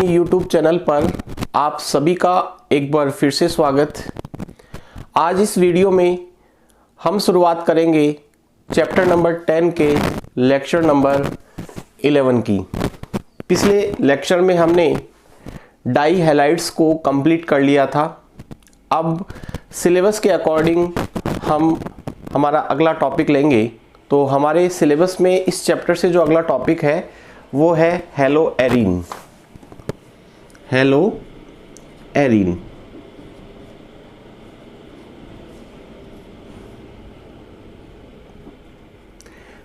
YouTube channel पर आप सभी का एक बार फिर से स्वागत। आज इस वीडियो में हम शुरुआत करेंगे चैप्टर नंबर 10 के लेक्चर नंबर 11 की। पिछले लेक्चर में हमने डाई हैलाइड्स को कंप्लीट कर लिया था। अब सिलेबस के अकॉर्डिंग हम हमारा अगला टॉपिक लेंगे। तो हमारे सिलेबस में इस चैप्टर से जो अगला टॉपिक है वो है हेलो एरीन। Hello arene.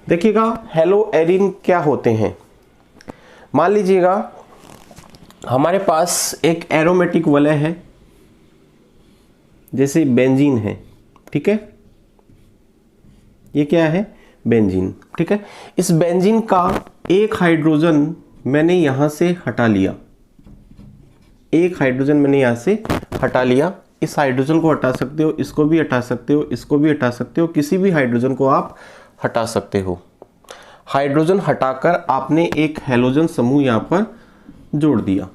देखिएगा हेलो एरीन क्या होते हैं। मान लीजिएगा हमारे पास एक एरोमेटिक वलय है, जैसे बेंजीन है, ठीक है। ये क्या है? बेंजीन, ठीक है। इस बेंजीन का एक हाइड्रोजन मैंने यहां से हटा लिया, एक हाइड्रोजन मैंने यहां से हटा लिया। इस हाइड्रोजन को हटा सकते हो, इसको भी हटा सकते हो, इसको भी हटा सकते हो, किसी भी हाइड्रोजन को आप हटा सकते हो। हाइड्रोजन हटाकर आपने एक हैलोजन समूह यहां पर जोड़ दिया।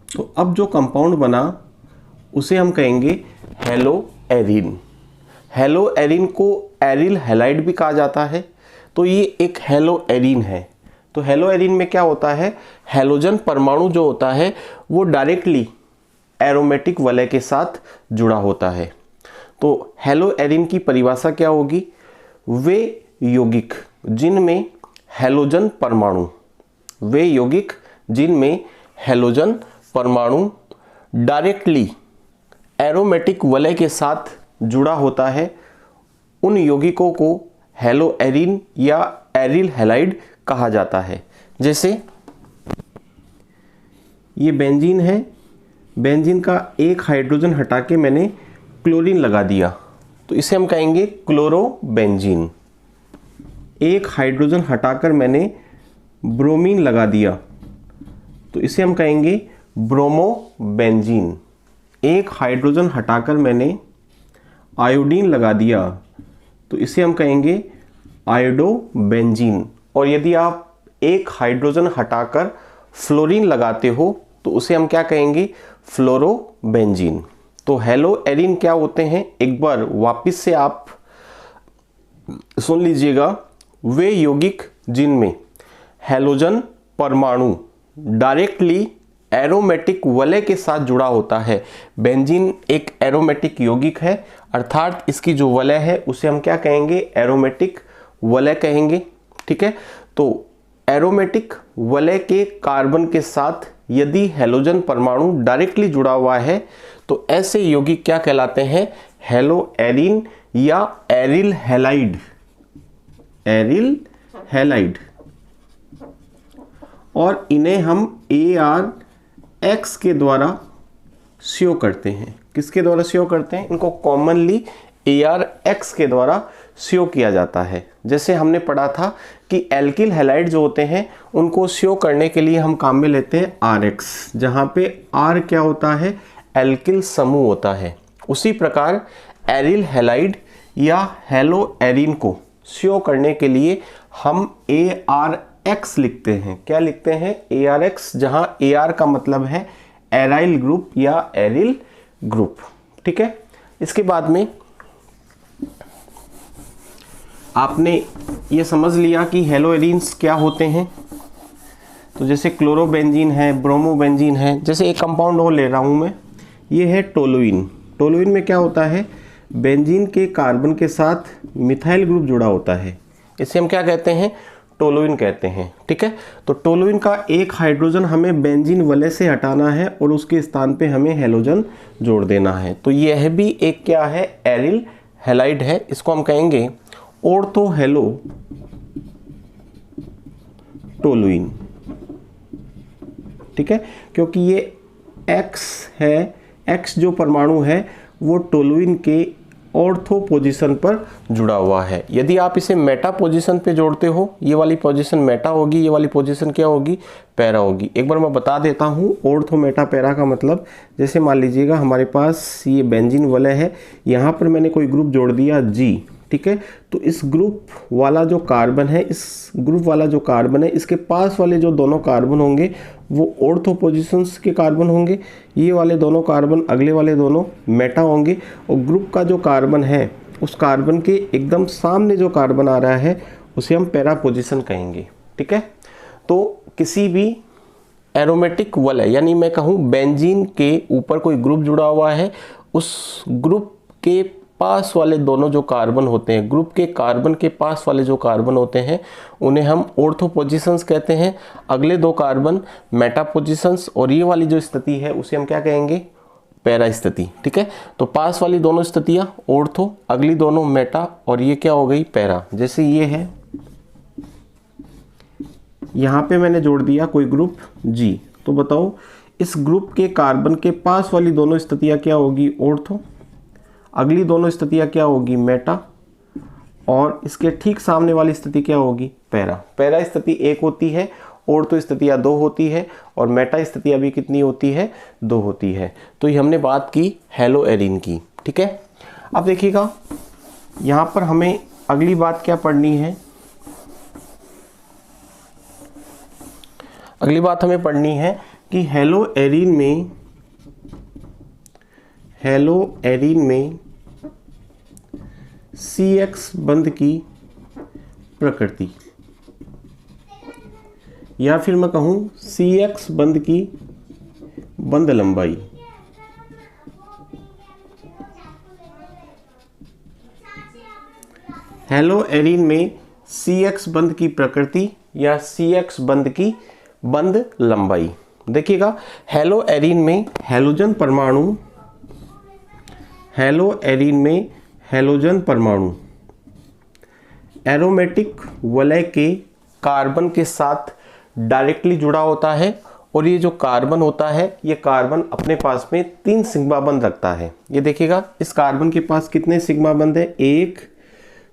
तो अब जो कंपाउंड बना उसे हम कहेंगे हेलो एरीन। हेलो एरीन को एरिल हैलाइड भी कहा जाता है। तो ये एक हेलो एरीन है। तो हेलो एरीन में क्या होता है? हैलोजन परमाणु जो होता है वो डायरेक्टली एरोमेटिक वलय के साथ जुड़ा होता है। तो हेलो एरीन की परिभाषा क्या होगी? वे यौगिक जिनमें हैलोजन परमाणु, वे यौगिक जिनमें हैलोजन परमाणु डायरेक्टली एरोमेटिक वलय के साथ जुड़ा होता है, उन यौगिकों को हेलो एरीन या एरिल हैलाइड कहा जाता है। जैसे ये बेंजीन है, बेंजीन का एक हाइड्रोजन हटा के मैंने क्लोरीन लगा दिया, तो इसे हम कहेंगे क्लोरोबेंजीन। एक हाइड्रोजन हटाकर मैंने ब्रोमीन लगा दिया, तो इसे हम कहेंगे ब्रोमोबेंजीन। एक हाइड्रोजन हटाकर मैंने आयोडीन लगा दिया, तो इसे हम कहेंगे आयोडोबेंजीन। और यदि आप एक हाइड्रोजन हटाकर फ्लोरीन लगाते हो तो उसे हम क्या कहेंगे? फ्लोरोबेंजीन। तो हेलो एरीन क्या होते हैं? एक बार वापस से आप सुन लीजिएगा। वे यौगिक जिनमें हैलोजन परमाणु डायरेक्टली एरोमेटिक वलय के साथ जुड़ा होता है। बेंजीन एक एरोमेटिक यौगिक है, अर्थात इसकी जो वलय है उसे हम क्या कहेंगे? एरोमेटिक वलय कहेंगे, ठीक है। तो एरोमेटिक वलय के कार्बन के साथ यदि हैलोजन परमाणु डायरेक्टली जुड़ा हुआ है तो ऐसे यौगिक क्या कहलाते हैं? हेलो एरीन या एरिल हैलाइड। Aryl halide. और इन्हें हम ARX के द्वारा शो करते हैं। किसके द्वारा शो करते हैं? इनको कॉमनली ARX के द्वारा शो किया जाता है। जैसे हमने पढ़ा था कि एल्किल हैलाइड जो होते हैं उनको शो करने के लिए हम काम में लेते हैं RX, जहाँ पे R क्या होता है? एल्किल समूह होता है। उसी प्रकार एरिल हैलाइड या हेलो एरीन को शो करने के लिए हम ARX लिखते हैं। क्या लिखते हैं? ARX, जहां AR का मतलब है एराइल ग्रुप या एरिल ग्रुप, ठीक है। इसके बाद में आपने ये समझ लिया कि हेलो एरीन्स क्या होते हैं। तो जैसे क्लोरोबेंजीन है, ब्रोमोबेंजीन है। जैसे एक कंपाउंड और ले रहा हूं मैं, ये है टोलुइन। टोलुइन में क्या होता है? बेंजीन के कार्बन के साथ मिथाइल ग्रुप जुड़ा होता है। इसे हम क्या कहते हैं? टोलुइन कहते हैं, ठीक है। तो टोलुइन का एक हाइड्रोजन हमें बेंजीन वलय से हटाना है और उसके स्थान पे हमें हैलोजन जोड़ देना है। तो यह भी एक क्या है? एरिल हैलाइड है। इसको हम कहेंगे ऑर्थो हेलो टोलुइन, ठीक है। क्योंकि ये X है, X जो परमाणु है वो टोलुइन के ऑर्थो पोजीशन पर जुड़ा हुआ है। यदि आप इसे मेटा पोजीशन पे जोड़ते हो, ये वाली पोजीशन मेटा होगी, ये वाली पोजीशन क्या होगी? पैरा होगी। एक बार मैं बता देता हूँ ऑर्थो मेटा पैरा का मतलब। जैसे मान लीजिएगा हमारे पास ये बेंजीन वलय है, यहाँ पर मैंने कोई ग्रुप जोड़ दिया G, ठीक है। तो इस ग्रुप वाला जो कार्बन है, इस ग्रुप वाला जो कार्बन है, इसके पास वाले जो दोनों कार्बन होंगे वो ऑर्थो पोजीशंस के कार्बन होंगे, ये वाले दोनों कार्बन अगले वाले दोनों मेटा होंगे, और ग्रुप का जो कार्बन है उस कार्बन के एकदम सामने जो कार्बन आ रहा है उसे हम पैरा पोजीशन कहेंगे, ठीक है। तो किसी भी एरोमेटिक वलय यानी मैं कहूँ बेंजीन के ऊपर कोई ग्रुप जुड़ा हुआ है, उस ग्रुप के पास वाले दोनों जो कार्बन होते हैं, ग्रुप के कार्बन के पास वाले जो कार्बन होते हैं उन्हें हम ऑर्थो पोजीशंस कहते हैं, अगले दो कार्बन मेटा पोजीशंस, और ये वाली जो स्थिति है उसे हम क्या कहेंगे, पैरा स्थिति, ठीक है। तो पास वाली दोनों स्थितियां ऑर्थो, अगली दोनों मेटा, और ये क्या हो गई, पैरा। जैसे ये है, यहाँ पे मैंने जोड़ दिया कोई ग्रुप G, तो बताओ इस ग्रुप के कार्बन के पास वाली दोनों स्थितियां क्या होगी, ऑर्थो, अगली दोनों स्थितियां क्या होगी, मेटा, और इसके ठीक सामने वाली स्थिति क्या होगी, पैरा। पैरा स्थिति 1 होती है, ऑर्थो स्थितियां 2 होती है, और मेटा स्थितियां भी कितनी होती है, 2 होती है। तो ये हमने बात की हेलो एरीन की, ठीक है। अब देखिएगा यहाँ पर हमें अगली बात क्या पढ़नी है, अगली बात हमें पढ़नी है कि हेलो एरीन में CX बंध की प्रकृति, या फिर मैं कहूं CX बंध की बंध लंबाई। हेलो एरीन में CX बंध की प्रकृति या CX बंध की बंध लंबाई। देखिएगा हेलो एरीन में हैलोजन परमाणु एरोमेटिक वलय के कार्बन के साथ डायरेक्टली जुड़ा होता है, और ये जो कार्बन होता है ये कार्बन अपने पास में 3 सिग्मा बंध रखता है। ये देखिएगा इस कार्बन के पास कितने सिग्मा बंध है, 1,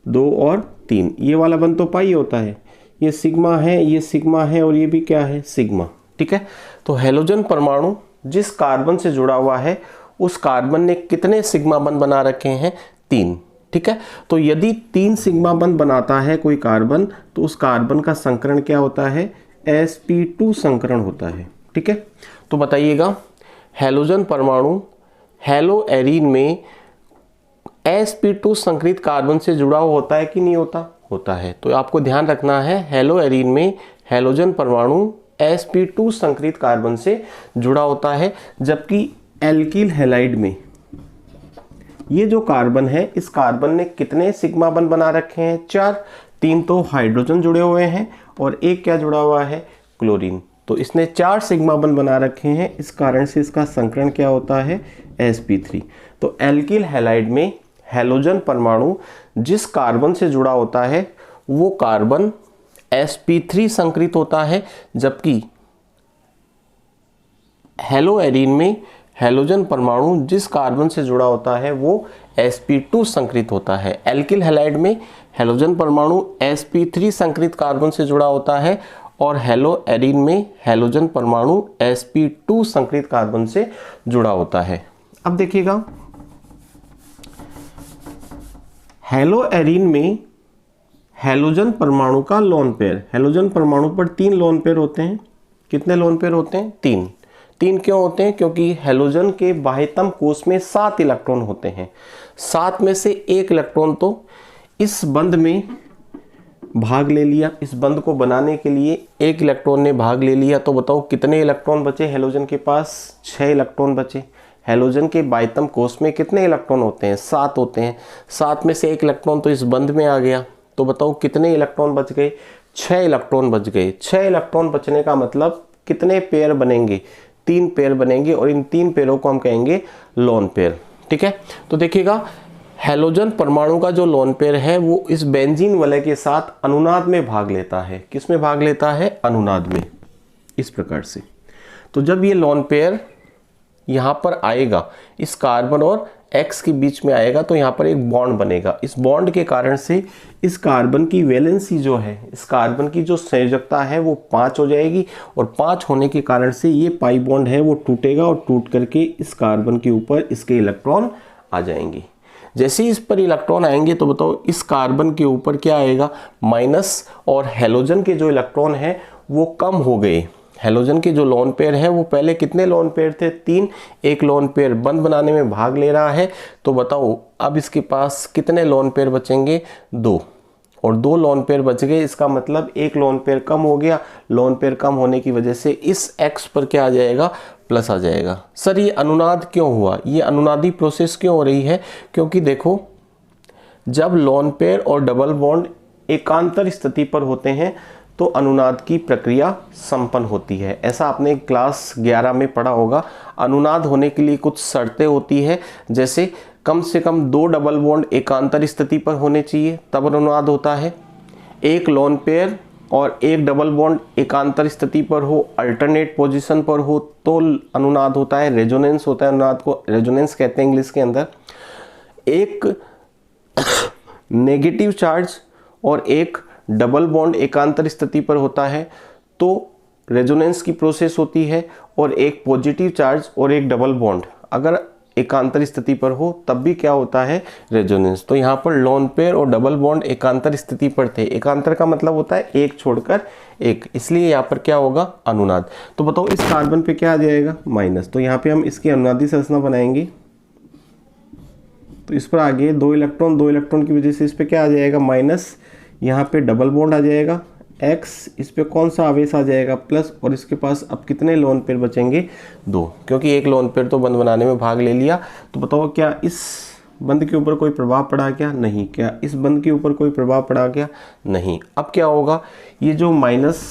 2 और 3। ये वाला बंध तो पाई होता है, ये सिग्मा है, ये सिग्मा है, और ये भी क्या है, सिग्मा, ठीक है। तो हैलोजन परमाणु जिस कार्बन से जुड़ा हुआ है उस कार्बन ने कितने सिग्मा बंध बना रखे हैं, 3, ठीक है। तो यदि 3 सिग्मा बंध बनाता है कोई कार्बन तो उस कार्बन का संकरण क्या होता है, sp2 संकरण होता है, ठीक है। तो बताइएगा हैलोजन परमाणु हेलो एरीन में sp2 संकरित कार्बन से जुड़ा हुआ होता है कि नहीं होता, होता है। तो आपको ध्यान रखना है हेलो एरीन में हैलोजन परमाणु sp2 संकरित कार्बन से जुड़ा होता है, जबकि एल्किल हैलाइड में ये जो कार्बन है इस कार्बन ने कितने सिग्मा बंध बना रखे हैं, 4। 3 तो हाइड्रोजन जुड़े हुए हैं और 1 क्या जुड़ा हुआ है, क्लोरीन। तो इसने 4 सिग्मा बंध बना रखे हैं, इस कारण से इसका संकरण क्या होता है, sp3। तो एल्किल हैलाइड में हैलोजन परमाणु जिस कार्बन से जुड़ा होता है वो कार्बन sp3 संकरित होता है, जबकि हेलो एरीन में हैलोजन परमाणु जिस कार्बन से जुड़ा होता है वो sp2 संकरित होता है। एल्किल हैलाइड में हैलोजन परमाणु sp3 संकरित कार्बन से जुड़ा होता है, और हेलो एरीन में हैलोजन परमाणु sp2 संकरित कार्बन से जुड़ा होता है। अब देखिएगा हेलो एरीन में हैलोजन परमाणु का लोन पेयर, हैलोजन परमाणु पर 3 लोन पेयर होते हैं। कितने लोन पेयर होते हैं, 3। 3 क्यों होते हैं, क्योंकि हैलोजन के बाह्यतम कोष में 7 इलेक्ट्रॉन होते हैं। 7 में से 1 इलेक्ट्रॉन तो इस बंध में भाग ले लिया, इस बंध को बनाने के लिए 1 इलेक्ट्रॉन ने भाग ले लिया। तो बताओ कितने इलेक्ट्रॉन बचे हैलोजन के पास, 6 इलेक्ट्रॉन बचे। हैलोजन के बाह्यतम कोष में कितने इलेक्ट्रॉन होते हैं, 7 होते हैं। 7 में से 1 इलेक्ट्रॉन तो इस बंध में आ गया, तो बताओ कितने इलेक्ट्रॉन बच गए, 6 इलेक्ट्रॉन बच गए। 6 इलेक्ट्रॉन बचने का मतलब कितने पेयर बनेंगे, 3 पेयर बनेंगे, और इन 3 पेयरों को हम कहेंगे लोन पेयर, ठीक है। तो देखिएगा हैलोजन परमाणु का जो लोन पेयर है वो इस बेंजीन वलय के साथ अनुनाद में भाग लेता है। किस में भाग लेता है, अनुनाद में, इस प्रकार से। तो जब ये लोन पेयर यहाँ पर आएगा, इस कार्बन और X के बीच में आएगा, तो यहाँ पर एक बॉन्ड बनेगा। इस बॉन्ड के कारण से इस कार्बन की वैलेंसी जो है, इस कार्बन की जो संयोजकता है वो 5 हो जाएगी, और 5 होने के कारण से ये पाई बॉन्ड है वो टूटेगा, और टूट करके इस कार्बन के ऊपर इसके इलेक्ट्रॉन आ जाएंगे। जैसे ही इस पर इलेक्ट्रॉन आएंगे तो बताओ इस कार्बन के ऊपर क्या आएगा, माइनस, और हेलोजन के जो इलेक्ट्रॉन है वो कम हो गए। हेलोजन के जो लोन पेयर है वो पहले कितने लोन पेयर थे, 3, एक लोन पेयर बंद बनाने में भाग ले रहा है, तो बताओ अब इसके पास कितने लोन पेयर बचेंगे, 2, और 2 लोन पेयर बच गए। इसका मतलब एक लोन पेयर कम हो गया। लोन पेयर कम होने की वजह से इस X पर क्या आ जाएगा, प्लस आ जाएगा। सर ये अनुनाद क्यों हुआ, ये अनुनादी प्रोसेस क्यों हो रही है, क्योंकि देखो जब लोन पेयर और डबल बॉन्ड एकांतर स्थिति पर होते हैं तो अनुनाद की प्रक्रिया संपन्न होती है। ऐसा आपने क्लास 11 में पढ़ा होगा। अनुनाद होने के लिए कुछ शर्तें होती है, जैसे कम से कम 2 डबल बॉन्ड एकांतर स्थिति पर होने चाहिए तब अनुनाद होता है, एक लोन पेयर और एक डबल बॉन्ड एकांतर स्थिति पर हो, अल्टरनेट पोजीशन पर हो तो अनुनाद होता है, रेजोनेंस होता है, अनुनाद को रेजोनेंस कहते हैं इंग्लिश के अंदर। एक नेगेटिव चार्ज और एक डबल बॉन्ड एकांतर स्थिति पर होता है तो रेजोनेंस की प्रोसेस होती है, और एक पॉजिटिव चार्ज और एक डबल बॉन्ड अगर एकांतर स्थिति पर हो तब भी क्या होता है, रेजोनेंस। तो यहाँ पर लोन पेयर और डबल बॉन्ड एकांतर स्थिति पर थे। एकांतर का मतलब होता है एक छोड़कर एक, इसलिए यहाँ पर क्या होगा, अनुनाद। तो बताओ इस कार्बन पे क्या आ जाएगा, माइनस। तो यहाँ पे हम इसकी अनुनादी संरचना बनाएंगे, तो इस पर आगे 2 इलेक्ट्रॉन की वजह से इस पर क्या आ जाएगा, माइनस। यहाँ पे डबल बॉन्ड आ जाएगा X, इस पे कौन सा आवेश आ जाएगा, प्लस, और इसके पास अब कितने लोन पेयर बचेंगे, 2, क्योंकि एक लोन पेयर तो बंद बनाने में भाग ले लिया। तो बताओ क्या इस बंद के ऊपर कोई प्रभाव पड़ा क्या, नहीं। क्या इस बंद के ऊपर कोई प्रभाव पड़ा क्या, नहीं। अब क्या होगा, ये जो माइनस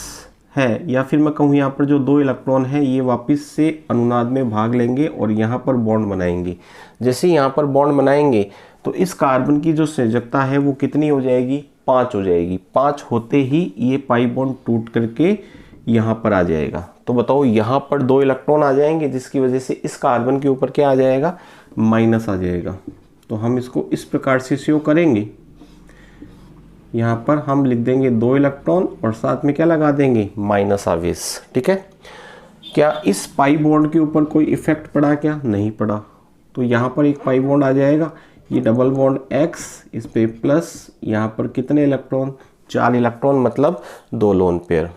है, या फिर मैं कहूँ यहाँ पर जो 2 इलेक्ट्रॉन है ये वापस से अनुनाद में भाग लेंगे और यहाँ पर बॉन्ड बनाएंगे। जैसे यहाँ पर बॉन्ड बनाएंगे तो इस कार्बन की जो संयोजकता है वो कितनी हो जाएगी, 5 हो जाएगी। 5 होते ही ये पाई बॉन्ड टूट करके यहाँ पर आ जाएगा। तो बताओ यहाँ पर 2 इलेक्ट्रॉन आ जाएंगे जिसकी वजह से इस कार्बन के ऊपर क्या आ जाएगा, माइनस आ जाएगा। तो हम इसको इस प्रकार से शो करेंगे, यहाँ पर हम लिख देंगे 2 इलेक्ट्रॉन और साथ में क्या लगा देंगे, माइनस आवेश। ठीक है, क्या इस पाई बॉन्ड के ऊपर कोई इफेक्ट पड़ा क्या, नहीं पड़ा। तो यहाँ पर एक पाई बॉन्ड आ जाएगा, ये डबल बॉन्ड X, इस पे प्लस, यहाँ पर कितने इलेक्ट्रॉन, 4 इलेक्ट्रॉन, मतलब 2 लोन पेयर।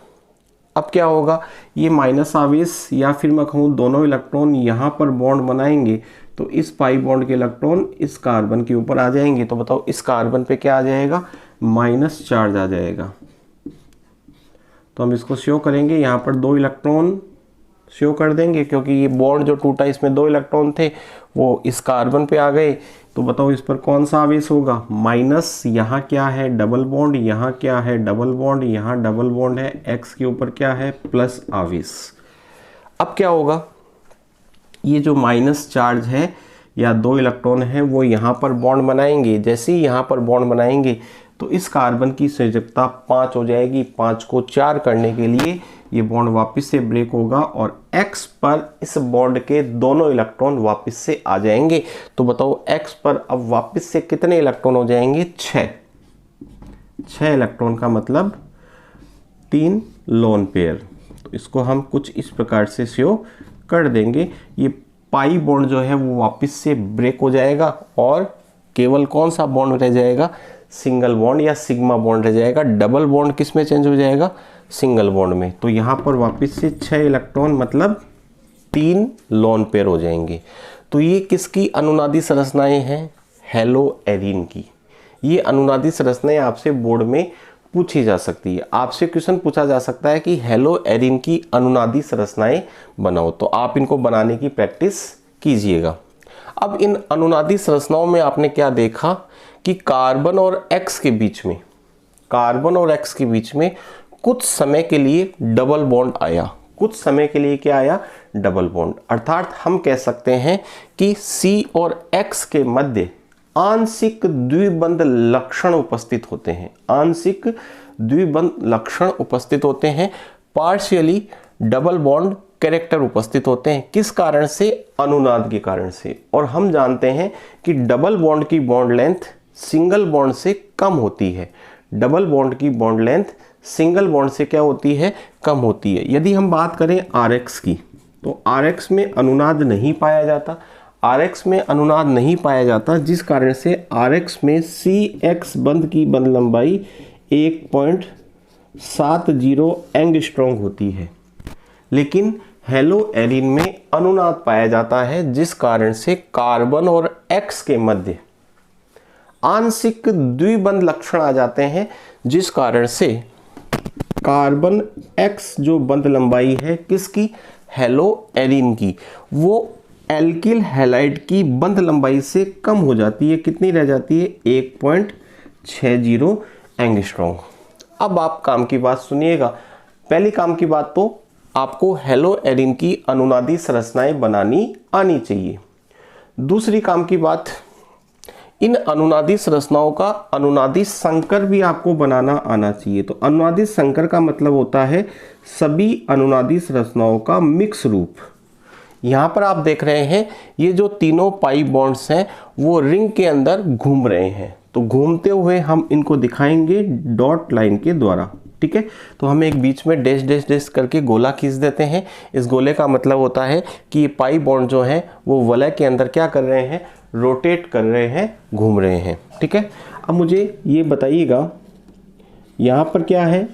अब क्या होगा, ये माइनस आवेश या फिर मैं कहूँ दोनों इलेक्ट्रॉन यहाँ पर बॉन्ड बनाएंगे तो इस पाई बॉन्ड के इलेक्ट्रॉन इस कार्बन के ऊपर आ जाएंगे। तो बताओ इस कार्बन पे क्या आ जाएगा, माइनस चार्ज आ जाएगा। तो हम इसको शो करेंगे, यहाँ पर 2 इलेक्ट्रॉन शो कर देंगे क्योंकि ये बॉन्ड जो टूटा इसमें 2 इलेक्ट्रॉन थे वो इस कार्बन पे आ गए। तो बताओ इस पर कौन सा आवेश होगा, माइनस। यहाँ क्या है, डबल बॉन्ड, यहाँ क्या है, डबल बॉन्ड, यहाँ डबल बॉन्ड है, X के ऊपर क्या है, प्लस आवेश। अब क्या होगा, ये जो माइनस चार्ज है या 2 इलेक्ट्रॉन है वो यहाँ पर बॉन्ड बनाएंगे। जैसे ही यहाँ पर बॉन्ड बनाएंगे तो इस कार्बन की संयोजकता 5 हो जाएगी। 5 को 4 करने के लिए ये बॉन्ड वापस से ब्रेक होगा और X पर इस बॉन्ड के दोनों इलेक्ट्रॉन वापस से आ जाएंगे। तो बताओ X पर अब वापस से कितने इलेक्ट्रॉन हो जाएंगे, 6 इलेक्ट्रॉन का मतलब 3 लोन पेयर। तो इसको हम कुछ इस प्रकार से शो कर देंगे। ये पाई बॉन्ड जो है वो वापस से ब्रेक हो जाएगा और केवल कौन सा बॉन्ड रह जाएगा, सिंगल बॉन्ड या सिग्मा बॉन्ड रह जाएगा। डबल बॉन्ड किस में चेंज हो जाएगा, सिंगल बॉन्ड में। तो यहाँ पर वापस से 6 इलेक्ट्रॉन मतलब 3 लोन पेयर हो जाएंगे। तो ये किसकी अनुनादी संरचनाएं हैं, हेलो एरीन की। ये अनुनादी संरचनाएं आपसे बोर्ड में पूछी जा सकती है। आपसे क्वेश्चन पूछा जा सकता है कि हेलो एरीन की अनुनादी संरचनाएं बनाओ, तो आप इनको बनाने की प्रैक्टिस कीजिएगा। अब इन अनुनादी संरचनाओं में आपने क्या देखा कि कार्बन और X के बीच में, कार्बन और X के बीच में कुछ समय के लिए डबल बॉन्ड आया। कुछ समय के लिए क्या आया, डबल बॉन्ड। अर्थात हम कह सकते हैं कि C और X के मध्य आंशिक द्विबंध लक्षण उपस्थित होते हैं। आंशिक द्विबंध लक्षण उपस्थित होते हैं, पार्शियली डबल बॉन्ड कैरेक्टर उपस्थित होते हैं। किस कारण से, अनुनाद के कारण से। और हम जानते हैं कि डबल बॉन्ड की बॉन्ड लेंथ सिंगल बॉन्ड से कम होती है। डबल बॉन्ड की बॉन्ड लेंथ सिंगल बॉन्ड से क्या होती है, कम होती है। यदि हम बात करें RX की, तो RX में अनुनाद नहीं पाया जाता। RX में अनुनाद नहीं पाया जाता, जिस कारण से RX में CX बंध की बंध लंबाई 1.70 एंगस्ट्रॉम होती है। लेकिन हेलोएरिन में अनुनाद पाया जाता है, जिस कारण से कार्बन और X के मध्य आंशिक द्विबंध लक्षण आ जाते हैं, जिस कारण से कार्बन X जो बंध लंबाई है किसकी, हेलोएरिन की, वो एल्किल हैलाइड की बंध लंबाई से कम हो जाती है। कितनी रह जाती है, 1.60 एंगस्ट्रॉम। अब आप काम की बात सुनिएगा। पहली काम की बात तो आपको हेलोएरिन की अनुनादी संरचनाएं बनानी आनी चाहिए। दूसरी काम की बात, इन अनुनादी संरचनाओं का अनुनादी संकर भी आपको बनाना आना चाहिए। तो अनुनादी संकर का मतलब होता है सभी अनुनादी संरचनाओं का मिक्स रूप। यहाँ पर आप देख रहे हैं ये जो तीनों पाई बॉन्ड्स हैं वो रिंग के अंदर घूम रहे हैं। तो घूमते हुए हम इनको दिखाएंगे डॉट लाइन के द्वारा, ठीक है। तो हम एक बीच में डैश डैश डैश करके गोला खींच देते हैं। इस गोले का मतलब होता है कि ये पाई बॉन्ड जो है वो वलय के अंदर क्या कर रहे हैं, रोटेट कर रहे हैं, घूम रहे हैं, ठीक है। अब मुझे ये बताइएगा यहाँ पर क्या है,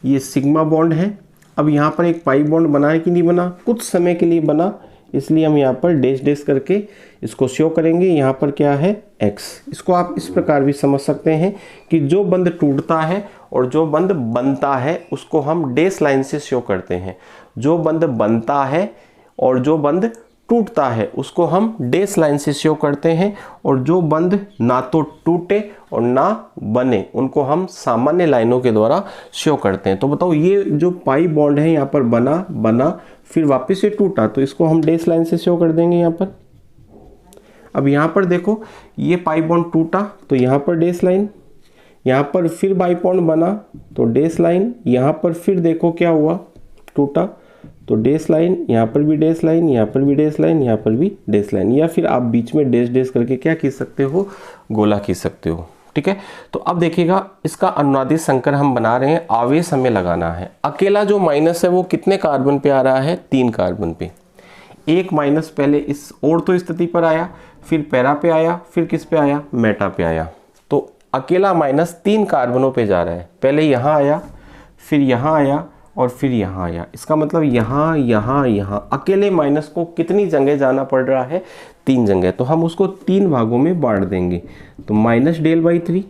ये सिग्मा बॉन्ड है। अब यहाँ पर एक पाई बॉन्ड बना है कि नहीं बना, कुछ समय के लिए बना, इसलिए हम यहाँ पर डैश डैश करके इसको शो करेंगे। यहाँ पर क्या है, X। इसको आप इस प्रकार भी समझ सकते हैं कि जो बंध टूटता है और जो बंध बनता है उसको हम डैश लाइन से शो करते हैं। जो बंध बनता है और जो बंध टूटता है उसको हम डैश लाइन से शो करते हैं, और जो बंध ना तो टूटे और ना बने उनको हम सामान्य लाइनों के द्वारा शो करते हैं। तो बताओ ये जो पाई बॉन्ड है यहाँ पर बना फिर वापस से टूटा, तो इसको हम डैश लाइन से शो कर देंगे यहाँ पर। अब यहाँ पर देखो ये पाई बॉन्ड टूटा तो यहाँ पर डैश लाइन, यहाँ पर फिर पाई बॉन्ड बना तो डैश लाइन, यहाँ पर फिर देखो क्या हुआ, टूटा तो डैश लाइन, यहाँ पर भी डैश लाइन, यहाँ पर भी डैश लाइन, यहाँ पर भी डैश लाइन, या फिर आप बीच में डैश डैश करके क्या खींच सकते हो, गोला खींच सकते हो, ठीक है। तो अब देखिएगा इसका अनुनादी संकर हम बना रहे हैं, आवेश हमें लगाना है। अकेला जो माइनस है वो कितने कार्बन पे आ रहा है, 3 कार्बन पे। एक माइनस पहले इस ऑर्थो स्थिति पर आया, फिर पैरा पे आया, फिर किस पे आया, मेटा पे आया। तो अकेला माइनस 3 कार्बनों पे जा रहा है। पहले यहाँ आया, फिर यहाँ आया और फिर यहाँ आया। इसका मतलब यहाँ यहाँ यहाँ अकेले माइनस को कितनी जगह जाना पड़ रहा है, 3 जगह। तो हम उसको 3 भागों में बांट देंगे। तो minus del by 3,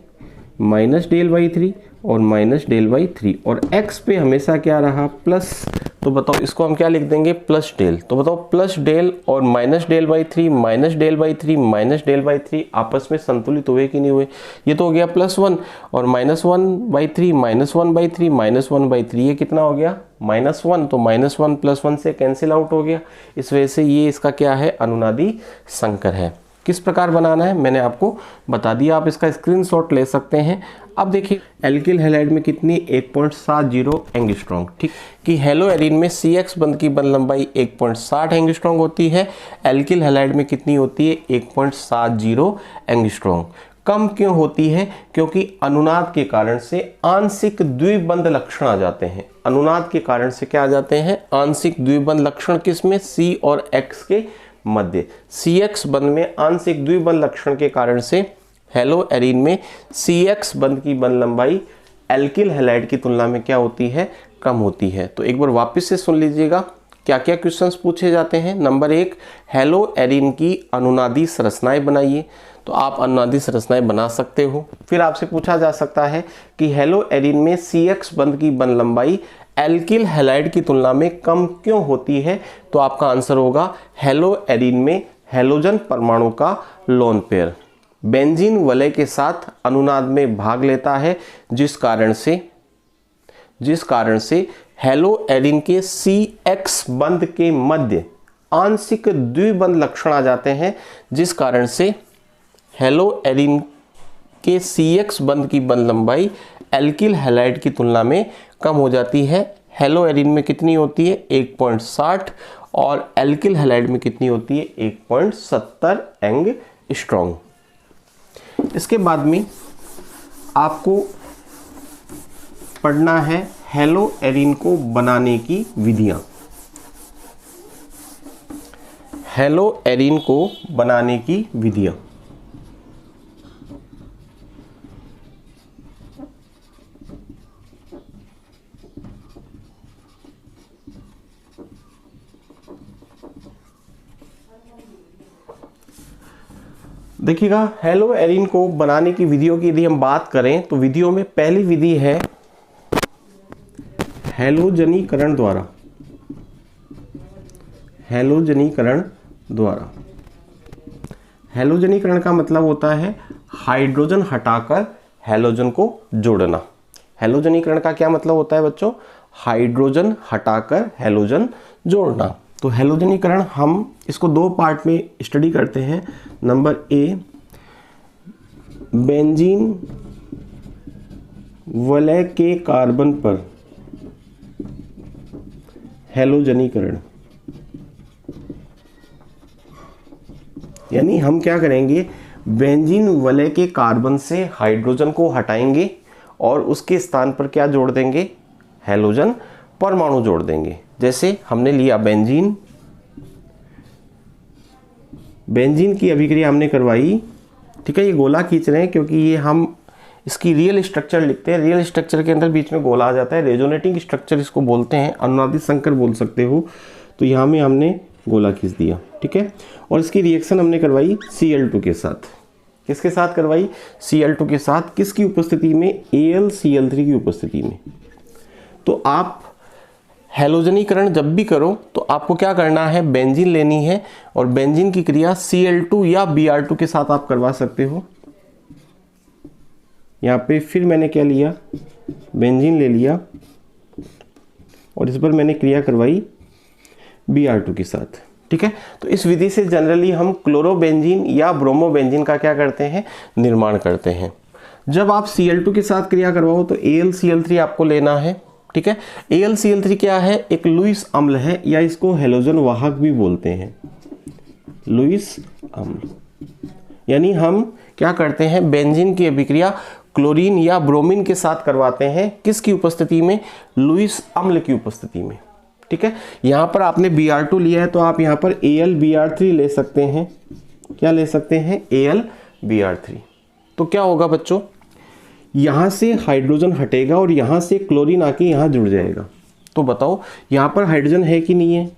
minus del by 3 और माइनस डेल बाई 3, और x पे हमेशा क्या रहा, प्लस। तो बताओ इसको हम क्या लिख देंगे, प्लस डेल। तो बताओ प्लस डेल और minus del by 3, minus del by 3, minus del by 3 आपस में संतुलित हुए कि नहीं हुए। ये तो हो गया +1, और -1/3 -1/3 -1/3 ये कितना हो गया, -1। तो -1 + 1 से कैंसिल आउट हो गया। इस वजह से ये इसका क्या है, अनुनादी संकर है। किस प्रकार बनाना है मैंने आपको बता दिया, आप इसका स्क्रीनशॉट ले सकते हैं। अब देखिए एल्किल हैलाइड में कितनी, 1.70 एंगस्ट्रॉम, ठीक। कि हेलोएरिन में CX बंध की बंध लंबाई 1.60 एंगस्ट्रॉम होती है, एल्किल हैलाइड में कितनी होती है, 1.70 एंगस्ट्रॉम। कम क्यों होती है, क्योंकि अनुनाद के कारण से आंशिक द्विबंध लक्षण आ जाते हैं। अनुनाद के कारण से क्या आ जाते हैं, आंशिक द्विबंध लक्षण, किसमें, C और X के मध्य। CX बंध में आंशिक द्विबंध लक्षण के कारण से हेलोएरिन में CX बंध की बंध लंबाई एल्किल हैलाइड की तुलना में क्या होती है, कम होती है। तो एक बार वापस से सुन लीजिएगा क्या क्या क्वेश्चंस पूछे जाते हैं। नंबर 1, हेलोएरिन की अनुनादी संरचनाएं बनाइए। तो आप अनुनादी संरचनाएं बना सकते हो। फिर आपसे पूछा जा सकता है कि हेलोएरिन में CX बंध की बंध लंबाई एल्किल हैलाइड की तुलना में कम क्यों होती है। तो आपका आंसर होगा हेलोएरिन में हेलोजन परमाणु का लोन पेयर बेंजीन वलय के साथ अनुनाद में भाग लेता है, जिस कारण से हेलोएरिन के CX बंध के मध्य आंशिक द्विबंध लक्षण आ जाते हैं, जिस कारण से हेलोएरिन के CX बंध की बंध लंबाई एल्किल हैलाइड की तुलना में कम हो जाती है। हेलोएरिन में कितनी होती है, 1.60, और एल्किल हैलाइड में कितनी होती है, 1.70 एंगस्ट्रॉम। इसके बाद में आपको पढ़ना है हेलोएरिन को बनाने की विधियां। हेलो एरिन को बनाने की विधियां। देखिएगा, हेलो एरिन को बनाने की विधियों की यदि हम बात करें तो विधियों में पहली विधि है हैलोजनीकरण द्वारा। हैलोजनीकरण द्वारा, हैलोजनीकरण का मतलब होता है हाइड्रोजन हटाकर हैलोजन को जोड़ना। हैलोजनीकरण का क्या मतलब होता है बच्चों? हाइड्रोजन हटाकर हैलोजन जोड़ना। तो हैलोजनीकरण हम इसको दो पार्ट में स्टडी करते हैं। नंबर ए, बेंजीन वलय के कार्बन पर हैलोजनीकरण, यानी हम क्या करेंगे, बेंजीन वलय के कार्बन से हाइड्रोजन को हटाएंगे और उसके स्थान पर क्या जोड़ देंगे? हैलोजन परमाणु जोड़ देंगे। जैसे हमने लिया बेंजीन, बेंजीन की अभिक्रिया हमने करवाई, ठीक है। ये गोला खींच रहे हैं क्योंकि ये हम इसकी रियल स्ट्रक्चर लिखते हैं। रियल स्ट्रक्चर के अंदर बीच में गोला आ जाता है, रेजोनेटिंग स्ट्रक्चर इसको बोलते हैं, अनुनादी संकर बोल सकते हो। तो यहाँ में हमने गोला खींच दिया, ठीक है। और इसकी रिएक्शन हमने करवाई Cl2 के साथ। किसके साथ करवाई? Cl2 के साथ। किसकी उपस्थिति में? AlCl3 की उपस्थिति में। तो आप हैलोजनीकरण जब भी करो तो आपको क्या करना है? बेंजीन लेनी है और बेंजीन की क्रिया Cl2 या Br2 के साथ आप करवा सकते हो। यहाँ पे फिर मैंने क्या लिया? बेंजीन ले लिया और इस पर मैंने क्रिया करवाई Br2 के साथ, ठीक है। तो इस विधि से जनरली हम क्लोरोबेंजीन या ब्रोमोबेंजीन का क्या करते हैं? निर्माण करते हैं। जब आप Cl2 के साथ क्रिया करवाओ तो AlCl3 आपको लेना है, ठीक है। AlCl3 क्या है? एक लुईस अम्ल है, या इसको हैलोजन वाहक भी बोलते हैं, लुईस अम्ल। यानी हम क्या करते हैं? बेंजीन की अभिक्रिया क्लोरीन या ब्रोमीन के साथ करवाते हैं। किसकी उपस्थिति में? लुईस अम्ल की उपस्थिति में, ठीक है। यहाँ पर आपने Br2 लिया है तो आप यहाँ पर AlBr3 ले सकते हैं। क्या ले सकते हैं? AlBr3। तो क्या होगा बच्चों? यहाँ से हाइड्रोजन हटेगा और यहाँ से क्लोरीन आके यहाँ जुड़ जाएगा। तो बताओ यहाँ पर हाइड्रोजन है कि नहीं है?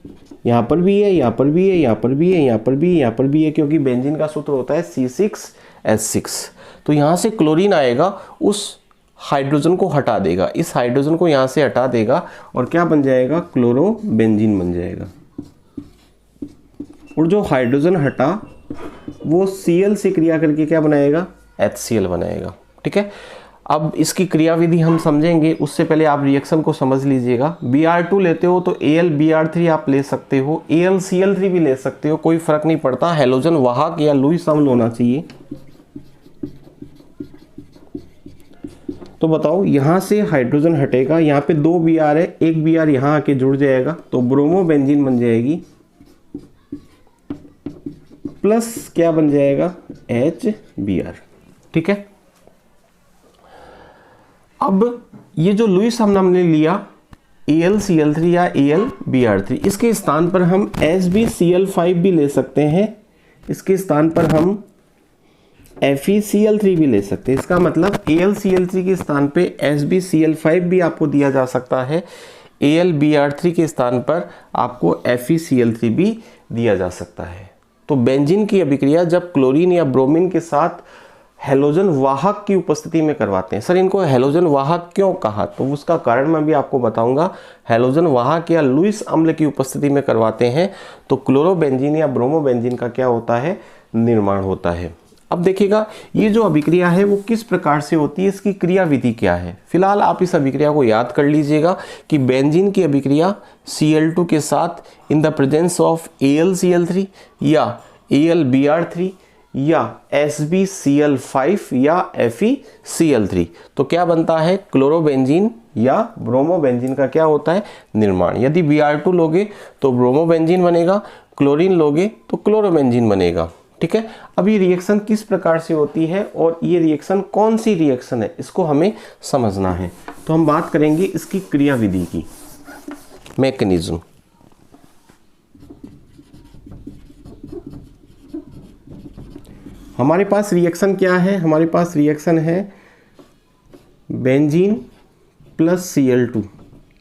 यहाँ पर भी है, यहाँ पर भी है, यहाँ पर भी है, यहाँ पर भी है, यहाँ पर भी है, क्योंकि बेंजीन का सूत्र होता है C6H6। तो यहाँ से क्लोरीन आएगा, उस हाइड्रोजन को हटा देगा, इस हाइड्रोजन को यहाँ से हटा देगा और क्या बन जाएगा? क्लोरोबेंजीन बन जाएगा। और जो हाइड्रोजन हटा वो Cl से क्रिया करके क्या बनाएगा? HCl बनाएगा, ठीक है। अब इसकी क्रियाविधि हम समझेंगे, उससे पहले आप रिएक्शन को समझ लीजिएगा। Br2 लेते हो तो AlBr3 आप ले सकते हो, AlCl3 भी ले सकते हो, कोई फर्क नहीं पड़ता। हैलोजन वाहक या लुईस अम्ल होना चाहिए। तो बताओ यहाँ से हाइड्रोजन हटेगा, यहाँ पे 2 Br है, एक Br यहाँ आके जुड़ जाएगा तो ब्रोमोबेंजीन बन जाएगी, प्लस क्या बन जाएगा? HBr, ठीक है। अब ये जो लुईस अम्ल हमने लिया AlCl3 या AlBr3, इसके स्थान पर हम SbCl5 भी ले सकते हैं, इसके स्थान पर हम FeCl3 भी ले सकते हैं। इसका मतलब AlCl3 के स्थान पे SbCl5 भी आपको दिया जा सकता है, AlBr3 के स्थान पर आपको FeCl3 भी दिया जा सकता है। तो बेंजीन की अभिक्रिया जब क्लोरीन या ब्रोमीन के साथ हैलोजन वाहक की उपस्थिति में करवाते हैं। सर इनको हैलोजन वाहक क्यों कहा? तो उसका कारण मैं भी आपको बताऊंगा। हैलोजन वाहक या लुईस अम्ल की उपस्थिति में करवाते हैं तो क्लोरोबेंजीन या ब्रोमोबेंजीन का क्या होता है? निर्माण होता है। अब देखिएगा ये जो अभिक्रिया है वो किस प्रकार से होती है, इसकी क्रिया विधि क्या है। फिलहाल आप इस अभिक्रिया को याद कर लीजिएगा कि बेंजीन की अभिक्रिया Cl2 के साथ in the presence of AlCl3 या AlBr3 या SbCl5 या FeCl3, तो क्या बनता है? क्लोरोबेंजीन या ब्रोमोबेंजीन का क्या होता है? निर्माण। यदि Br2 लोगे तो ब्रोमोबेंजीन बनेगा, क्लोरीन लोगे तो क्लोरोबेंजीन बनेगा, ठीक है। अब ये रिएक्शन किस प्रकार से होती है और ये रिएक्शन कौन सी रिएक्शन है, इसको हमें समझना है। तो हम बात करेंगे इसकी क्रियाविधि की, मैकेनिज्म। हमारे पास रिएक्शन क्या है, हमारे पास रिएक्शन है बेंजीन प्लस Cl2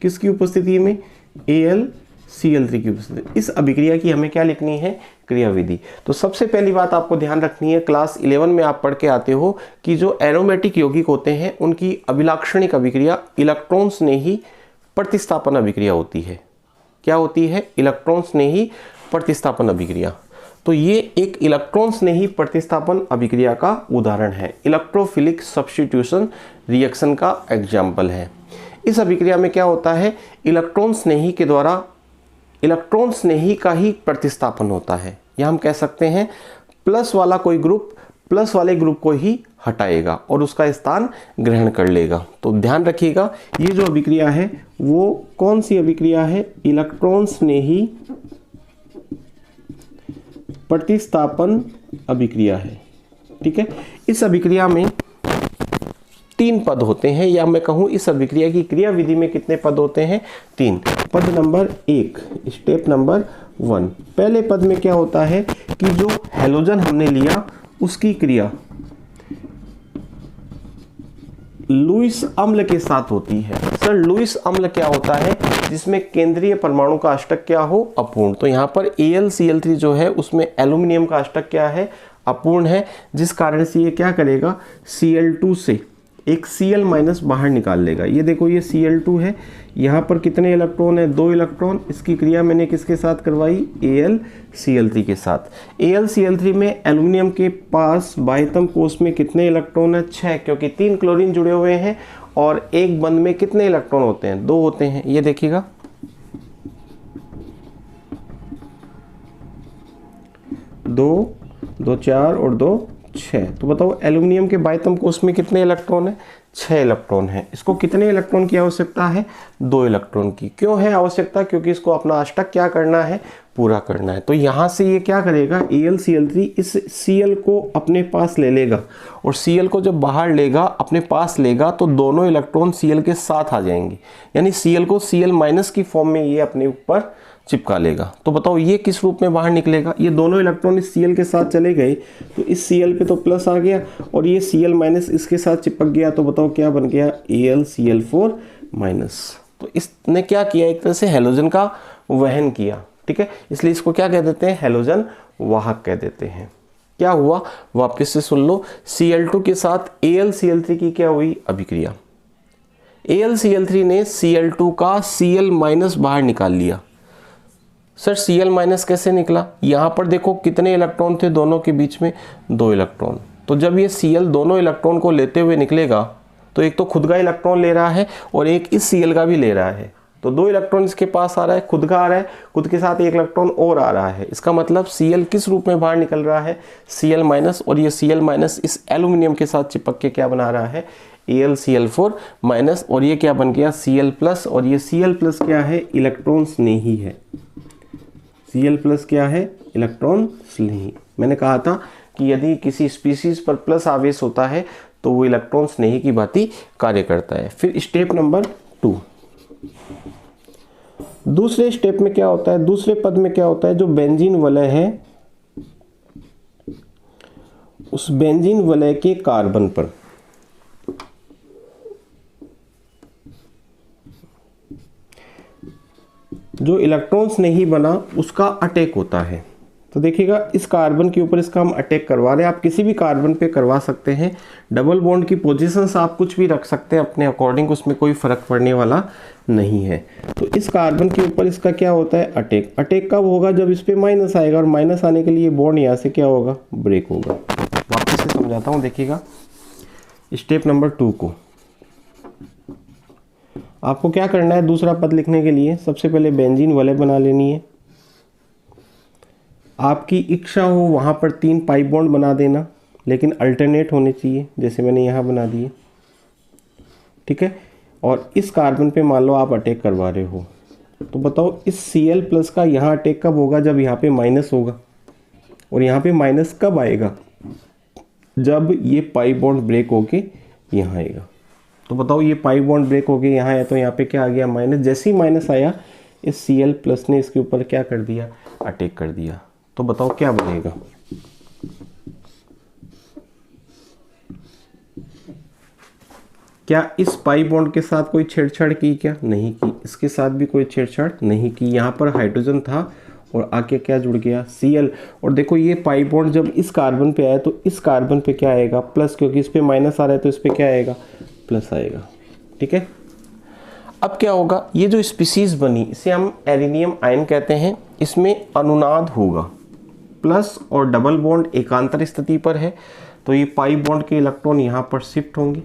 किसकी उपस्थिति में, AlCl3 की उपस्थिति। इस अभिक्रिया की हमें क्या लिखनी है, क्रियाविधि। तो सबसे पहली बात आपको ध्यान रखनी है, क्लास 11 में आप पढ़ के आते हो कि जो एरोमेटिक यौगिक होते हैं उनकी अभिलाक्षणिक अभिक्रिया इलेक्ट्रॉन स्नेही प्रतिस्थापन अभिक्रिया होती है। क्या होती है, इलेक्ट्रॉन स्नेही प्रतिस्थापन अभिक्रिया। तो ये एक इलेक्ट्रॉन स्नेही प्रतिस्थापन अभिक्रिया का उदाहरण है, इलेक्ट्रोफिलिक सब्स्टिट्यूशन रिएक्शन का एग्जाम्पल है। इस अभिक्रिया में क्या होता है, इलेक्ट्रॉन स्नेही के द्वारा इलेक्ट्रॉन स्नेही का ही प्रतिस्थापन होता है, या हम कह सकते हैं प्लस वाला कोई ग्रुप प्लस वाले ग्रुप को ही हटाएगा और उसका स्थान ग्रहण कर लेगा। तो ध्यान रखिएगा, ये जो अभिक्रिया है वो कौन सी अभिक्रिया है, इलेक्ट्रॉन स्नेही प्रतिस्थापन अभिक्रिया है। ठीक है, इस अभिक्रिया में 3 पद होते हैं, या मैं कहूं इस अभिक्रिया की क्रियाविधि में कितने पद होते हैं, 3। पद नंबर 1, स्टेप नंबर 1, पहले पद में क्या होता है कि जो हैलोजन हमने लिया उसकी क्रिया लुईस अम्ल के साथ होती है। सर लुईस अम्ल क्या होता है, जिसमें केंद्रीय परमाणु का अष्टक क्या हो, अपूर्ण। तो यहाँ पर AlCl3 जो है उसमें एल्यूमिनियम का अष्टक क्या है, अपूर्ण है, जिस कारण से ये क्या करेगा, Cl2 से एक Cl माइनस बाहर निकाल लेगा। ये देखो ये Cl2 है, यहाँ पर कितने इलेक्ट्रॉन है, 2 इलेक्ट्रॉन। इसकी क्रिया मैंने किसके साथ करवाई, AlCl3 के साथ। AlCl3 में एल्यूमिनियम के पास बाह्यतम कोष में कितने इलेक्ट्रॉन है, 6, क्योंकि 3 क्लोरीन जुड़े हुए हैं और एक बंध में कितने इलेक्ट्रॉन होते हैं, 2 होते हैं। ये देखिएगा 2, 2 4 और 2 6। तो बताओ एल्यूमिनियम के बाह्यतम कोष में कितने इलेक्ट्रॉन है, 6 इलेक्ट्रॉन है। इसको कितने इलेक्ट्रॉन की आवश्यकता है, 2 इलेक्ट्रॉन की। क्यों है आवश्यकता, क्योंकि इसको अपना अष्टक क्या करना है, पूरा करना है। तो यहाँ से ये क्या करेगा, AlCl3 इस Cl को अपने पास ले लेगा, और Cl को जब बाहर लेगा अपने पास लेगा तो दोनों इलेक्ट्रॉन Cl के साथ आ जाएंगे, यानी Cl को Cl माइनस की फॉर्म में ये अपने ऊपर चिपका लेगा। तो बताओ ये किस रूप में बाहर निकलेगा, ये दोनों इलेक्ट्रॉन इस Cl के साथ चले गए तो इस Cl पे तो प्लस आ गया और ये Cl माइनस इसके साथ चिपक गया, तो बताओ क्या बन गया, AlCl4 माइनस। तो इसने क्या किया, एक तरह से हैलोजन का वहन किया। ठीक है, इसलिए इसको क्या कह देते हैं, हैलोजन वाहक कह देते हैं। क्या हुआ, वापस से सुन लो, Cl2 के साथ AlCl3 की क्या हुई, अभिक्रिया। AlCl3 ने Cl2 का Cl माइनस बाहर निकाल लिया। सर Cl माइनस कैसे निकला, यहाँ पर देखो कितने इलेक्ट्रॉन थे दोनों के बीच में, 2 इलेक्ट्रॉन। तो जब ये Cl दोनों इलेक्ट्रॉन को लेते हुए निकलेगा तो एक तो खुद का इलेक्ट्रॉन ले रहा है और एक इस Cl का भी ले रहा है। तो 2 इलेक्ट्रॉन इसके पास आ रहा है, खुद का आ रहा है, खुद के साथ 1 इलेक्ट्रॉन और आ रहा है। इसका मतलब Cl किस रूप में बाहर निकल रहा है, Cl माइनस, और ये Cl माइनस इस एल्यूमिनियम के साथ चिपक के क्या बना रहा है, AlCl4 माइनस, और ये क्या बन गया, Cl प्लस। और ये Cl प्लस क्या है, इलेक्ट्रॉन स्नेही है। Cl प्लस क्या है, इलेक्ट्रॉन स्नेही। मैंने कहा था कि यदि किसी स्पीसीज पर प्लस आवेश होता है तो वो इलेक्ट्रॉन स्नेही की भांति कार्य करता है। फिर स्टेप नंबर 2, दूसरे स्टेप में क्या होता है, दूसरे पद में क्या होता है, जो बेंजीन वलय है उस बेंजीन वलय के कार्बन पर जो इलेक्ट्रॉन्स नहीं बना उसका अटैक होता है। तो देखिएगा इस कार्बन के ऊपर इसका हम अटैक करवा रहे हैं, आप किसी भी कार्बन पे करवा सकते हैं। डबल बॉन्ड की पोजीशंस आप कुछ भी रख सकते हैं अपने अकॉर्डिंग, उसमें कोई फर्क पड़ने वाला नहीं है। तो इस कार्बन के ऊपर इसका क्या होता है, अटैक। अटैक कब होगा, जब इस पर माइनस आएगा, और माइनस आने के लिए बॉन्ड यहाँ से क्या होगा, ब्रेक होगा। वापस से समझाता हूँ, देखिएगा स्टेप नंबर 2 को आपको क्या करना है, दूसरा पद लिखने के लिए सबसे पहले बेंजीन वलय बना लेनी है। आपकी इच्छा हो वहाँ पर 3 पाई बॉन्ड बना देना, लेकिन अल्टरनेट होने चाहिए, जैसे मैंने यहाँ बना दिए। ठीक है, और इस कार्बन पे मान लो आप अटैक करवा रहे हो, तो बताओ इस Cl प्लस का यहाँ अटैक कब होगा, जब यहाँ पे माइनस होगा। और यहाँ पे माइनस कब आएगा, जब ये पाई बॉन्ड ब्रेक होके यहाँ आएगा। तो बताओ ये पाई बॉन्ड ब्रेक हो गया, यहाँ है तो यहाँ पे क्या आ गया, माइनस। जैसे ही माइनस आया इस Cl प्लस ने इसके ऊपर क्या कर दिया, अटैक कर दिया। तो बताओ क्या बनेगा, क्या इस पाई बॉन्ड के साथ कोई छेड़छाड़ की? क्या नहीं की। इसके साथ भी कोई छेड़छाड़ नहीं की। यहाँ पर हाइड्रोजन था और आके क्या जुड़ गया? Cl। और देखो ये पाई बॉन्ड जब इस कार्बन पे आया तो इस कार्बन पे क्या आएगा? प्लस, क्योंकि इस पे माइनस आ रहा है तो इस पे क्या आएगा? प्लस आएगा। ठीक है। अब क्या होगा? ये जो स्पीसीज बनी इसे हम एरिनियम आयन कहते हैं। इसमें अनुनाद होगा, प्लस और डबल बॉन्ड एकांतर स्थिति पर है तो ये पाई बॉन्ड के इलेक्ट्रॉन यहां पर शिफ्ट होंगे।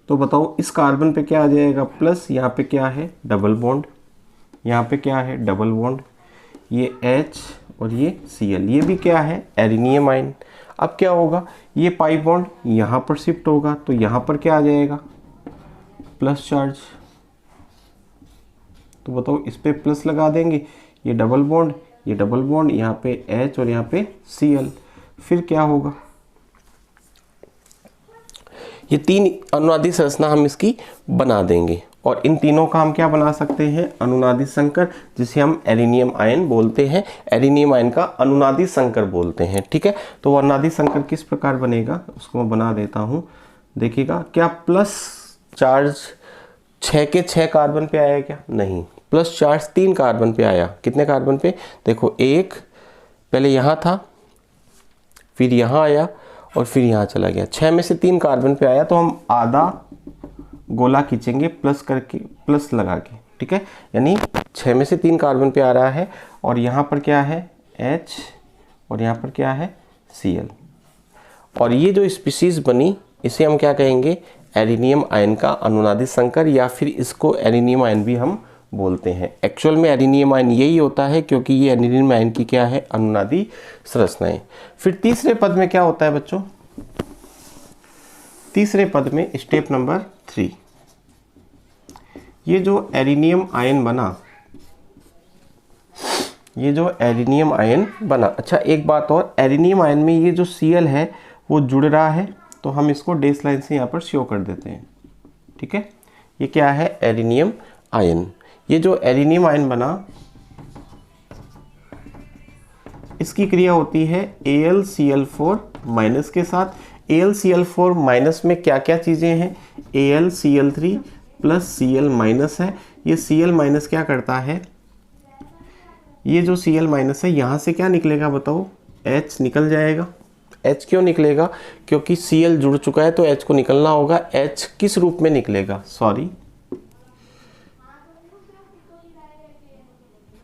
तो बताओ इस कार्बन पे क्या आ जाएगा? प्लस, यहाँ पे क्या है? डबल बॉन्ड, यहाँ पे क्या है? डबल बॉन्ड, ये H और ये Cl, ये भी क्या है? एरिनियम आयन। अब क्या होगा? ये पाई बॉन्ड यहाँ पर शिफ्ट होगा तो यहाँ पर क्या आ जाएगा? Plus charge. तो बताओ इस पे प्लस लगा देंगे, ये डबल बॉन्ड, ये डबल बॉन्ड, यहाँ पे H और यहाँ पे Cl। फिर क्या होगा? ये तीन अनुनादी संरचना हम इसकी बना देंगे और इन तीनों का हम क्या बना सकते हैं? अनुनादी संकर, जिसे हम एरिनियम आयन बोलते हैं। एरिनियम आयन का अनुनादी संकर बोलते हैं। ठीक है। तो अनुनादी संकर किस प्रकार बनेगा उसको मैं बना देता हूँ। देखिएगा, क्या प्लस चार्ज 6 के 6 कार्बन पे आया? क्या नहीं। प्लस चार्ज 3 कार्बन पे आया। कितने कार्बन पे? देखो, एक पहले यहाँ था, फिर यहाँ आया और फिर यहाँ चला गया। 6 में से 3 कार्बन पे आया तो हम आधा गोला खींचेंगे प्लस करके, प्लस लगा के। ठीक है। यानी 6 में से 3 कार्बन पे आ रहा है और यहाँ पर क्या है? H और यहाँ पर क्या है? Cl। और ये जो स्पीसीज बनी इसे हम क्या कहेंगे? एरिनियम आयन का अनुनादी संकर, या फिर इसको एरिनियम आयन भी हम बोलते हैं। एक्चुअल में एरिनियम आयन यही होता है क्योंकि ये एरिनियम आयन की क्या है? अनुनादी संरचनाएं। फिर तीसरे पद में क्या होता है बच्चों? तीसरे पद में स्टेप नंबर 3, ये जो एरिनियम आयन बना, ये जो एरिनियम आयन बना। अच्छा एक बात और, एरिनियम आयन में ये जो Cl है वो जुड़ रहा है तो हम इसको डैश लाइन से यहाँ पर शो कर देते हैं। ठीक है। ये क्या है? एरिनियम आयन। ये जो एरिनियम आयन बना इसकी क्रिया होती है AlCl4 माइनस के साथ। AlCl4 माइनस में क्या क्या चीज़ें हैं? AlCl3 प्लस Cl माइनस है। ये Cl माइनस क्या करता है? ये जो Cl माइनस है यहाँ से क्या निकलेगा बताओ? H निकल जाएगा। H क्यों निकलेगा? क्योंकि Cl जुड़ चुका है तो H को निकलना होगा। H किस रूप में निकलेगा? सॉरी,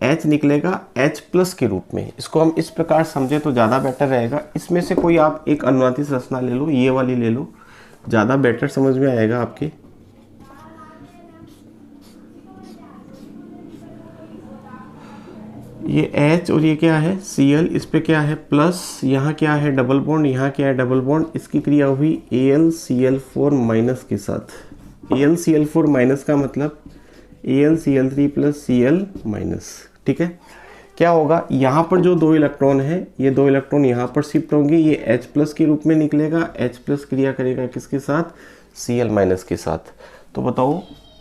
H निकलेगा H प्लस के रूप में। इसको हम इस प्रकार समझे तो ज़्यादा बेटर रहेगा। इसमें से कोई आप एक अनुनादी संरचना ले लो, ये वाली ले लो, ज़्यादा बेटर समझ में आएगा आपके। ये H और ये क्या है? Cl। इस पे क्या है? प्लस, यहाँ क्या है? डबल बॉन्ड, यहाँ क्या है? Double bond. इसकी क्रिया हुई AlCl4 माइनस के साथ। AlCl4 माइनस का मतलब AlCl3 प्लस Cl माइनस। ठीक है। क्या होगा? यहाँ पर जो 2 इलेक्ट्रॉन है ये 2 इलेक्ट्रॉन यहाँ पर शिफ्ट होंगे। ये H प्लस के रूप में निकलेगा। H प्लस क्रिया करेगा किसके साथ? Cl माइनस के साथ। तो बताओ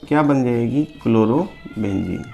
क्या बन जाएगी? क्लोरोबेंजीन।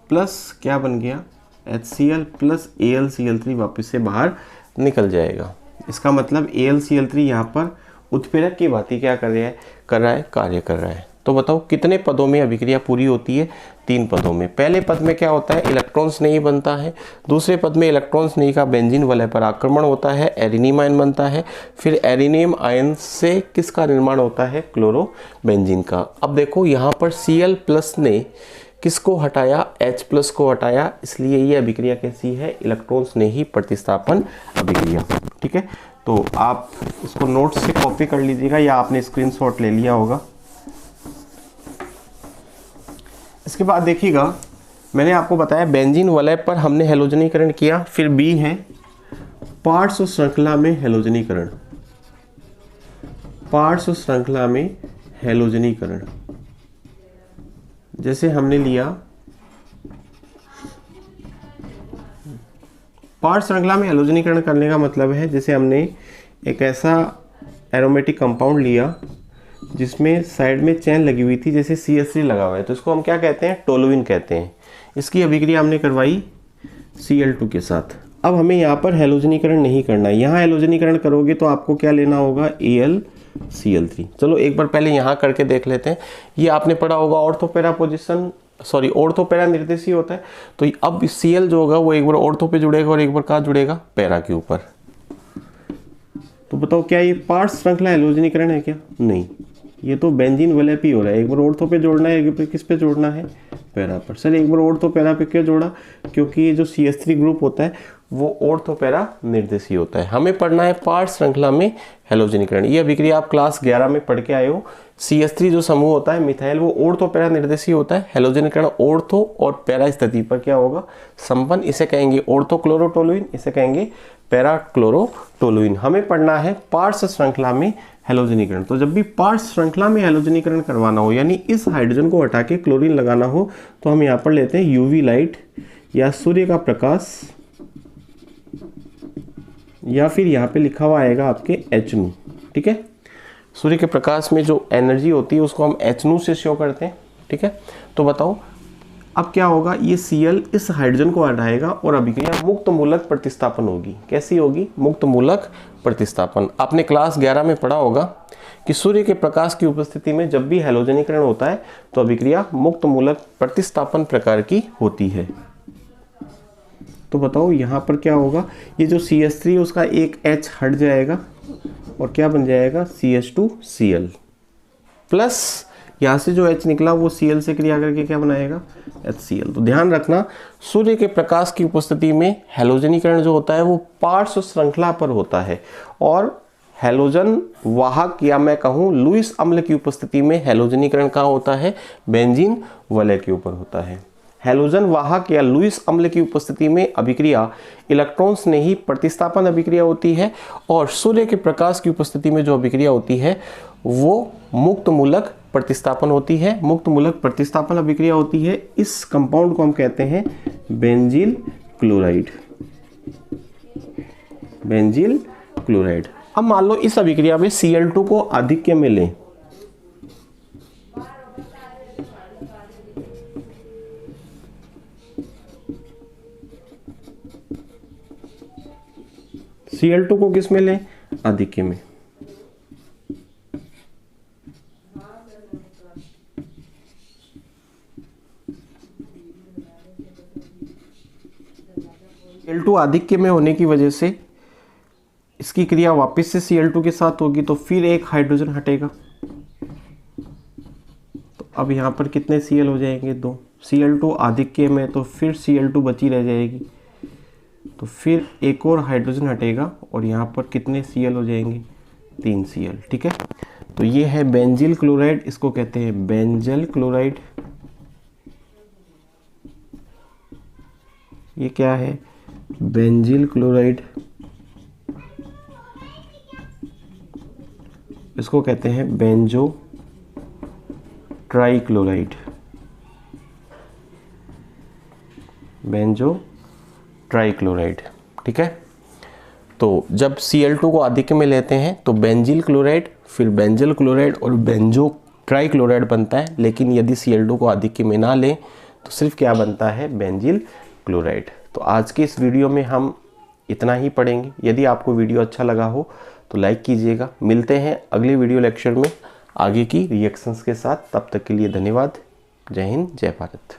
प्लस क्या बन गया? HCl प्लस AlCl3 वापस से बाहर निकल जाएगा। इसका मतलब AlCl3 यहाँ पर उत्प्रेरक की भांति क्या कर रहा है? कार्य कर रहा है। तो बताओ कितने पदों में अभिक्रिया पूरी होती है? 3 पदों में। पहले पद में क्या होता है? इलेक्ट्रॉन स्नेही बनता है। दूसरे पद में इलेक्ट्रॉन स्नेही का बेंजीन वलय पर आक्रमण होता है, एरिनियम आयन बनता है। फिर एरिनियम आयन से किसका निर्माण होता है? क्लोरोबेंजीन का। अब देखो यहाँ पर Cl प्लस ने किसको हटाया? H प्लस को हटाया, इसलिए ये अभिक्रिया कैसी है? इलेक्ट्रॉन स्नेही प्रतिस्थापन अभिक्रिया। ठीक है। तो आप इसको नोट्स से कॉपी कर लीजिएगा या आपने स्क्रीनशॉट ले लिया होगा। इसके बाद देखिएगा, मैंने आपको बताया बेंजीन वलय पर हमने हैलोजनीकरण किया। फिर B है पार्श्व श्रृंखला में हैलोजनीकरण। पार्श्व श्रृंखला में हैलोजनीकरण जैसे हमने लिया, पार्श्व श्रृंखला में हैलोजनीकरण करने का मतलब है जैसे हमने एक ऐसा एरोमेटिक कंपाउंड लिया जिसमें साइड में चेन लगी हुई थी, जैसे CH3 लगा हुआ है, तो इसको हम क्या कहते हैं? टोलुइन कहते हैं। इसकी अभिक्रिया हमने करवाई Cl2 के साथ। अब हमें यहाँ पर हैलोजनीकरण नहीं करना है, यहाँ हैलोजनीकरण करोगे तो आपको क्या लेना होगा, AlCl3। चलो एक बार पहले यहाँ करके देख लेते हैं। ये आपने पढ़ा होगा ऑर्थोपैरा पोजीशन, सॉरी ऑर्थोपैरा निर्देशीय होता है। तो अब Cl जो होगा वो एक बार ऑर्थो पे जुड़ेगा और एक बार कहाँ जुड़ेगा, पैरा के ऊपर। तो बताओ क्या ये पार्श्व श्रृंखला हैलोजनीकरण है क्या, नहीं, ये तो बेंजीन विलय ही हो रहा है। एक बार ऑर्थो पे जोड़ना है, एक बार किस पे जोड़ना है, पैरा पर। सर एक बार ऑर्थो पैरा पे क्यों जोड़ा, क्योंकि ये जो CH3 ग्रुप होता है वो ऑर्थोपैरा निर्देशीय होता है। हमें पढ़ना है पार्श्व श्रृंखला में हैलोजनीकरण। ये अभिक्रिया आप क्लास 11 में पढ़ के आए हो। CH3 जो समूह होता है मिथाइल, वो ऑर्थोपैरा निर्देशीय होता है। हैलोजनीकरण ऑर्थो और पैरा स्थिति पर क्या होगा, संपन्न। इसे कहेंगे ऑर्थोक्लोरोटोलुइन, इसे कहेंगे पैराक्लोरोटोलुइन। हमें पढ़ना है पार्श्व श्रृंखला में हैलोजनीकरण। तो जब भी पार्श्व श्रृंखला में हैलोजनीकरण करवाना हो, यानी इस हाइड्रोजन को हटा के क्लोरीन लगाना हो, तो हम यहाँ पर लेते हैं UV लाइट या सूर्य का प्रकाश, या फिर यहाँ पे लिखा हुआ आएगा आपके HNu। ठीक है, सूर्य के प्रकाश में जो एनर्जी होती है उसको हम HNu से शो करते हैं। ठीक है, तो बताओ अब क्या होगा, ये Cl इस हाइड्रोजन को हटाएगा और अभिक्रिया मुक्त मूलक प्रतिस्थापन होगी। कैसी होगी, मुक्त मूलक प्रतिस्थापन। आपने क्लास 11 में पढ़ा होगा कि सूर्य के प्रकाश की उपस्थिति में जब भी हैलोजनीकरण होता है तो अभिक्रिया मुक्त मूलक प्रतिस्थापन प्रकार की होती है। तो बताओ यहाँ पर क्या होगा, ये जो CH3 उसका एक H हट जाएगा और क्या बन जाएगा, CH2Cl प्लस यहाँ से जो H निकला वो Cl से क्रिया करके क्या बनाएगा, HCl। तो ध्यान रखना, सूर्य के प्रकाश की उपस्थिति में हैलोजनीकरण जो होता है वो पार्श्व श्रृंखला पर होता है, और हैलोजन वाहक या मैं कहूँ लुईस अम्ल की उपस्थिति में हैलोजनीकरण कहाँ होता है, बेंजीन वलय के ऊपर होता है। हैलोजन वाहक या लुईस अम्ल की उपस्थिति में अभिक्रिया इलेक्ट्रॉन्स ने ही प्रतिस्थापन अभिक्रिया होती है, और सूर्य के प्रकाश की उपस्थिति में जो अभिक्रिया होती है वो मुक्त मूलक प्रतिस्थापन होती है। मुक्त मूलक प्रतिस्थापन अभिक्रिया होती है। इस कंपाउंड को हम कहते हैं बेंजील क्लोराइड, बेंजील क्लोराइड। अब मान लो इस अभिक्रिया में Cl2 को आधिक्य में लें, Cl2 को किस में लें, आधिक्य में। Cl2 आधिक्य में होने की वजह से इसकी क्रिया वापस से Cl2 के साथ होगी, तो फिर एक हाइड्रोजन हटेगा। तो अब यहाँ पर कितने Cl हो जाएंगे, 2। Cl2 आधिक्य में तो फिर Cl2 बची रह जाएगी, तो फिर एक और हाइड्रोजन हटेगा और यहाँ पर कितने Cl हो जाएंगे, 3 Cl। ठीक है, तो ये है बेंजील क्लोराइड, इसको कहते हैं बेंजल क्लोराइड। ये क्या है, बेंजील क्लोराइड, इसको कहते हैं बेंजो ट्राइक्लोराइड, बेंजो ट्राइक्लोराइड। ठीक है, तो जब Cl2 को आधिक्य में लेते हैं तो बेंजील क्लोराइड, फिर बेंजल क्लोराइड और बेंजो ट्राइक्लोराइड बनता है। लेकिन यदि Cl2 को आधिक्य में ना लें तो सिर्फ क्या बनता है, बेंजील क्लोराइड। तो आज के इस वीडियो में हम इतना ही पढ़ेंगे। यदि आपको वीडियो अच्छा लगा हो तो लाइक कीजिएगा। मिलते हैं अगले वीडियो लेक्चर में आगे की रिएक्शंस के साथ। तब तक के लिए धन्यवाद। जय हिंद, जय भारत।